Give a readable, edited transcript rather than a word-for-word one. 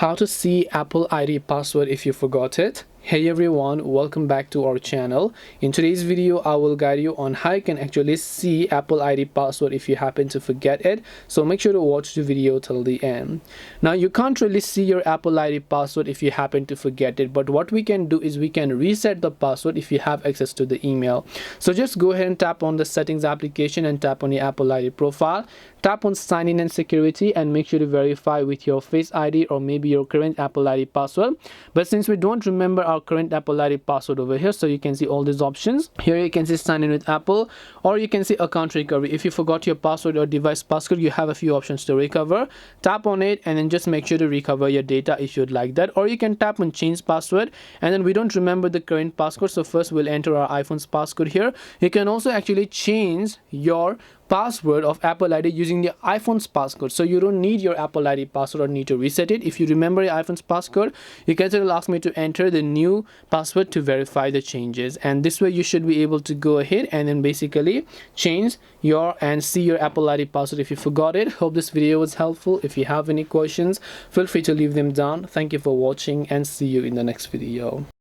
how to see Apple ID password if you forgot it. Hey everyone, welcome back to our channel. In today's video I will guide you on how you can actually see Apple ID password if you happen to forget it, so make sure to watch the video till the end. Now you can't really see your Apple ID password if you happen to forget it, but what we can do is we can reset the password if you have access to the email. So just go ahead and tap on the settings application and tap on the Apple ID profile, tap on sign in and security, and make sure to verify with your Face ID or maybe your current Apple ID password. But since we don't remember our current Apple ID password over here, so you can see all these options here. You can see sign in with Apple, or you can see account recovery. If you forgot your password or device passcode, you have a few options to recover. Tap on it and then just make sure to recover your data if you'd like that, or you can tap on change password, and then we don't remember the current passcode, so first we'll enter our iPhone's passcode here. You can also actually change your password of Apple ID using the iPhone's passcode, so you don't need your Apple ID password or need to reset it. If you remember your iPhone's passcode, you can still ask me to enter the new password to verify the changes, and this way you should be able to go ahead and then basically change your and see your Apple ID password if you forgot it. Hope this video was helpful. If you have any questions, feel free to leave them down. Thank you for watching and see you in the next video.